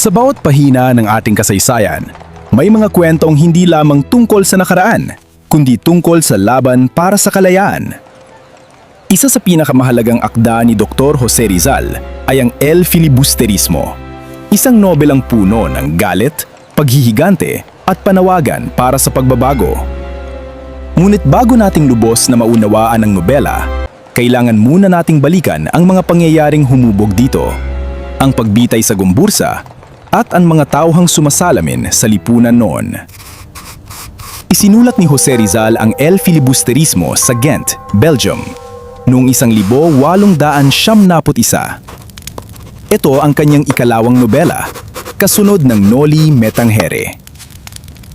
Sa bawat pahina ng ating kasaysayan, may mga kwentong hindi lamang tungkol sa nakaraan, kundi tungkol sa laban para sa kalayaan. Isa sa pinakamahalagang akda ni Dr. Jose Rizal ay ang El Filibusterismo, isang nobelang puno ng galit, paghihigante at panawagan para sa pagbabago. Ngunit bago nating lubos na maunawaan ang nobela, kailangan muna nating balikan ang mga pangyayaring humubog dito, ang pagbitay sa Gumbursa at ang mga tauhang sumasalamin sa lipunan noon. Isinulat ni Jose Rizal ang El Filibusterismo sa Ghent, Belgium, noong 1871. Ito ang kanyang ikalawang nobela, kasunod ng Noli Me Tangere.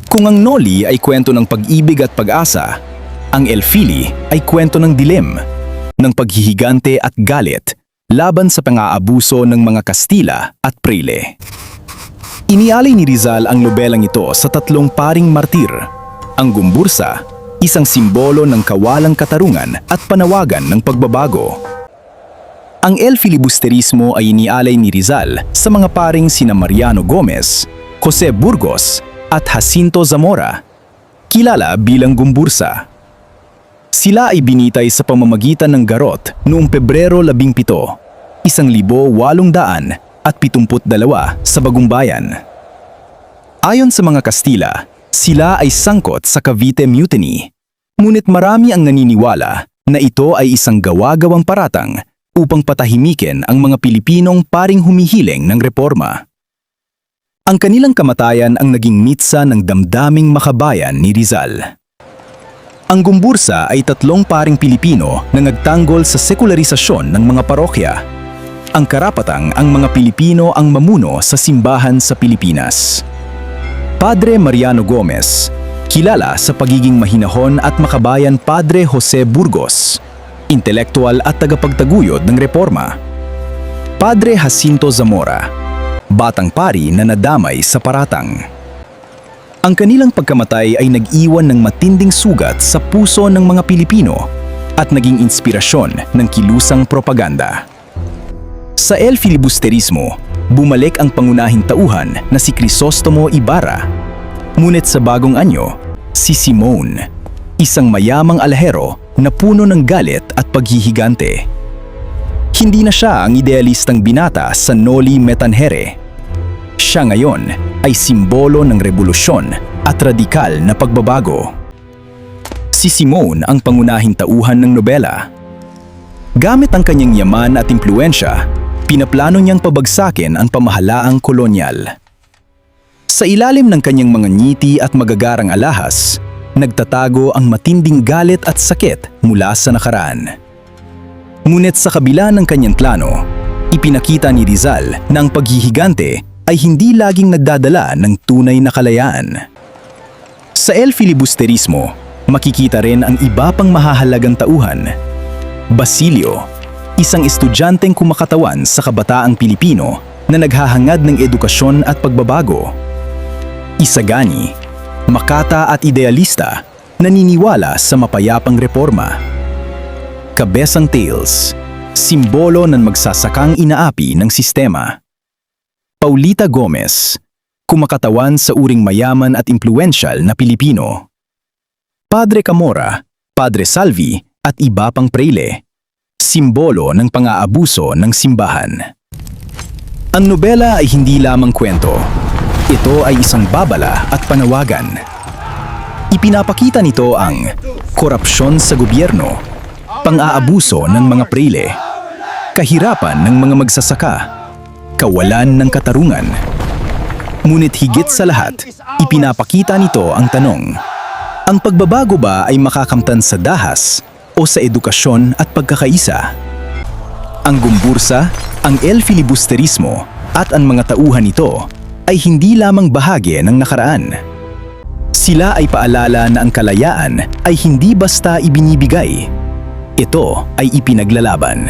Kung ang Noli ay kwento ng pag-ibig at pag-asa, ang El Fili ay kwento ng dilim, ng paghihigante at galit laban sa pang-aabuso ng mga Kastila at Prayle. Inialay ni Rizal ang nobelang ito sa tatlong paring martir. Ang Gumbursa, isang simbolo ng kawalang katarungan at panawagan ng pagbabago. Ang El Filibusterismo ay inialay ni Rizal sa mga paring sina Mariano Gomez, Jose Burgos at Jacinto Zamora, kilala bilang Gumbursa. Sila ay binitay sa pamamagitan ng garot noong Pebrero 17, 1872 sa Bagong Bayan. Ayon sa mga Kastila, sila ay sangkot sa Cavite Mutiny, ngunit marami ang naniniwala na ito ay isang gawa-gawang paratang upang patahimikin ang mga Pilipinong paring humihiling ng reforma. Ang kanilang kamatayan ang naging mitsa ng damdaming makabayan ni Rizal. Ang Gumbursa ay tatlong paring Pilipino na nagtanggol sa sekularisasyon ng mga parokya. Ang karapatang ang mga Pilipino ang mamuno sa simbahan sa Pilipinas. Padre Mariano Gomez, kilala sa pagiging mahinahon at makabayan Padre Jose Burgos, intelektual at tagapagtaguyod ng reforma. Padre Jacinto Zamora, batang pari na nadamay sa paratang. Ang kanilang pagkamatay ay nag-iwan ng matinding sugat sa puso ng mga Pilipino at naging inspirasyon ng kilusang propaganda. Sa El Filibusterismo, bumalik ang pangunahing tauhan na si Crisostomo Ibarra. Ngunit sa bagong anyo, si Simon, isang mayamang alahero na puno ng galit at paghihigante. Hindi na siya ang idealistang binata sa Noli Me Tangere. Siya ngayon ay simbolo ng revolusyon at radikal na pagbabago. Si Simon ang pangunahing tauhan ng nobela. Gamit ang kanyang yaman at impluensya, pinaplano niyang pabagsakin ang pamahalaang kolonyal. Sa ilalim ng kanyang mga ngiti at magagarang alahas, nagtatago ang matinding galit at sakit mula sa nakaraan. Ngunit sa kabila ng kanyang plano, ipinakita ni Rizal na ang paghihigante ay hindi laging nagdadala ng tunay na kalayaan. Sa El Filibusterismo, makikita rin ang iba pang mahahalagang tauhan. Basilio, isang estudyanteng kumakatawan sa kabataang Pilipino na naghahangad ng edukasyon at pagbabago. Isagani, makata at idealista, naniniwala sa mapayapang reforma. Cabezang Tales, simbolo ng magsasakang inaapi ng sistema. Paulita Gomez, kumakatawan sa uring mayaman at impluensyal na Pilipino. Padre Camora, Padre Salvi at iba pang Prayle, simbolo ng pang-aabuso ng simbahan. Ang nobela ay hindi lamang kwento. Ito ay isang babala at panawagan. Ipinapakita nito ang korupsyon sa gobyerno, pang-aabuso ng mga Prayle, kahirapan ng mga magsasaka, kawalan ng katarungan. Ngunit higit sa lahat, ipinapakita nito ang tanong, ang pagbabago ba ay makakamtan sa dahas o sa edukasyon at pagkakaisa? Ang Gumbursa, ang El Filibusterismo at ang mga tauhan nito ay hindi lamang bahagi ng nakaraan. Sila ay paalala na ang kalayaan ay hindi basta ibinibigay. Ito ay ipinaglalaban.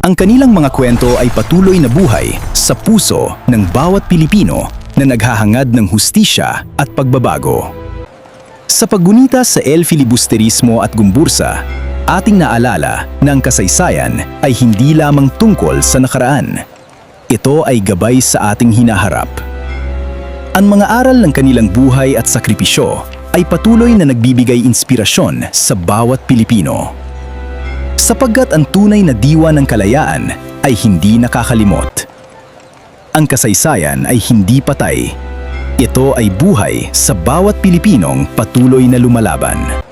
Ang kanilang mga kwento ay patuloy na buhay sa puso ng bawat Pilipino na naghahangad ng hustisya at pagbabago. Sa paggunita sa El Filibusterismo at Gumbursa, ating naalala na ang kasaysayan ay hindi lamang tungkol sa nakaraan. ito ay gabay sa ating hinaharap. Ang mga aral ng kanilang buhay at sakripisyo ay patuloy na nagbibigay inspirasyon sa bawat Pilipino. Sapagkat ang tunay na diwa ng kalayaan ay hindi nakakalimot. Ang kasaysayan ay hindi patay. Ito ay buhay sa bawat Pilipinong patuloy na lumalaban.